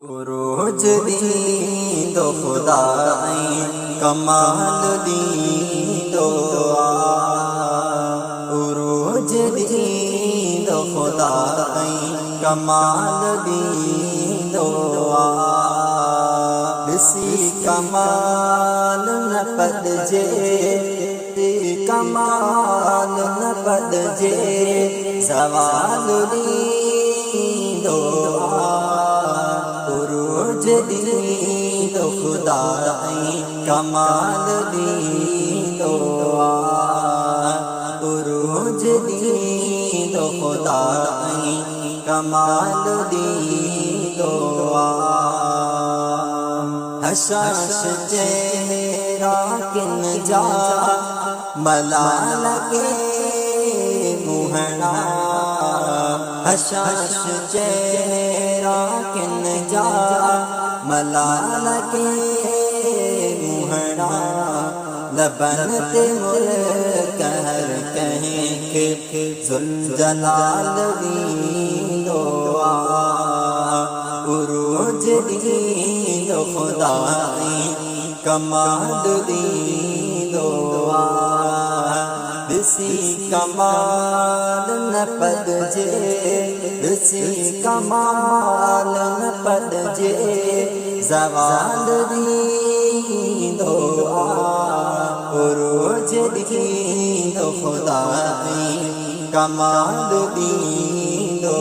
उरूज दीदो खुदाई कमाल दीदो उरूज दीदो खुदाई कमाल दीदो बिसी कमाल न पदजे कमाल न पदजे सवाल दीदो उरूज दीदो खुदाई कमाल दीदो उरूज दीदो खुदाई कमाल दीदो हशाश चेहरा किन जा मलाल के मुहना हशाश चेहरा किन जा मलाल के मुहना लबन ते मुल कहर कहीं के जुलजलाल दीदो उरूज दीदो खुदाई कमाल दीदो बिसी कमाल न पदजे बिसी कमाल न पदजे ज़वाल दीदो उरूज दीदो खुदाई कमाल दीदो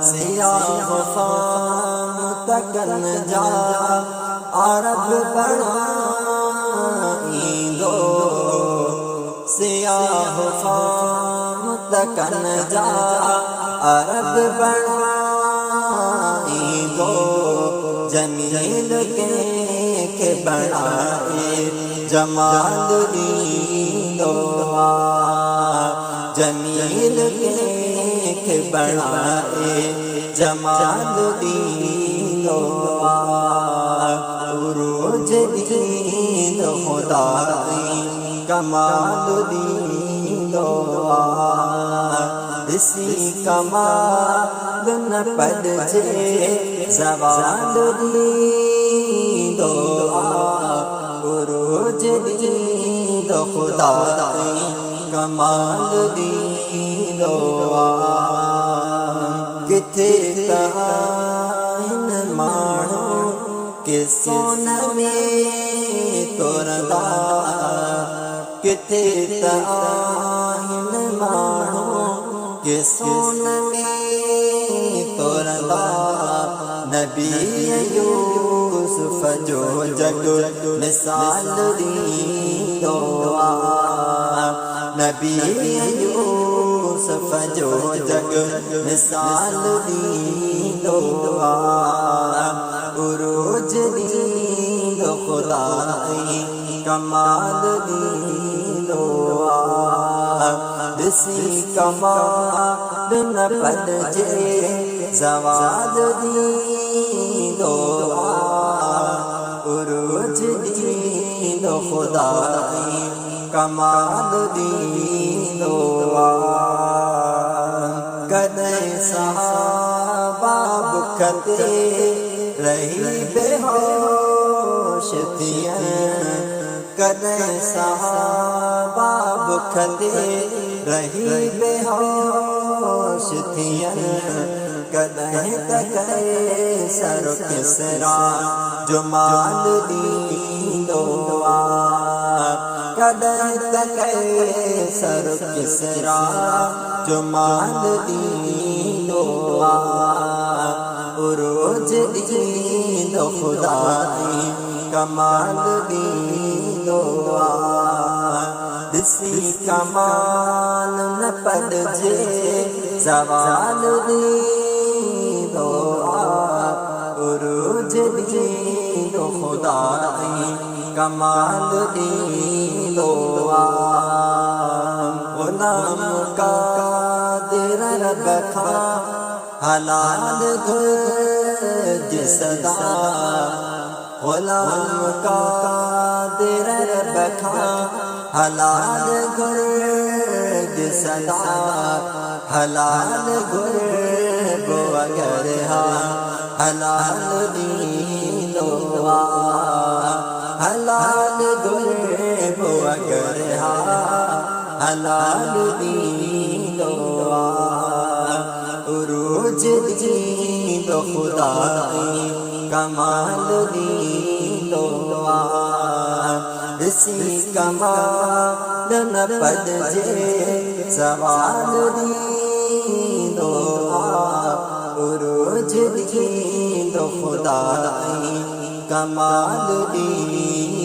सियाह फाम तकन जा अरब बनाई दो सियाह फाम तकन जा अरब बनाई दो जमील के बनाए जमाल दीदो जमील के बनाए जमाल दीदो उरूज दीदो खुदाई कमाल दीदो इसी कमाल न पदजे ज़वाल दीदो उरूज दीदो खुदाई कमाल दीदो किथे ताइन माणो के सोन में तोरदा किथे ताइन माणो के सोन में तोरदा नबी यूसुफ जो जग मिसाल दीदो नबी यूसुफ जो जग मिसाल दीदो उरूज दीदो खुदाई कमाल दीदो बिसी कमाल न पदजे ज़वाल दीदो उरूज दीदो खुदाई कमाल दीदो कदे सहाबा बुखते रही बेहोश थियन कदे सहाबा बुखते रही बेहोश थियन कदे तके सर किसरा जुमाल दीदो कदे तके सर किसरा जुमाल दीदो उरूज दीदो खुदाई कमाल दीदो बिसी कमाल न पदजे ज़वाल दीदो उरूज दीदो खुदाई कमाल दीदो गुलाम कादिर रब खा हलाल गुर्ज सदा गुलाम कादिर रब खा हलाल गुर्ज सदा हलाल गुर्ब अगर हा हलाल दीनो हलाल गुरे वो अगर हलाल दीनो उरूज दीनो खुदा कमाल दीनो इसी कमाल न पद जे सवाल दीनो उरूज दीनो खुदा कमाल दीनो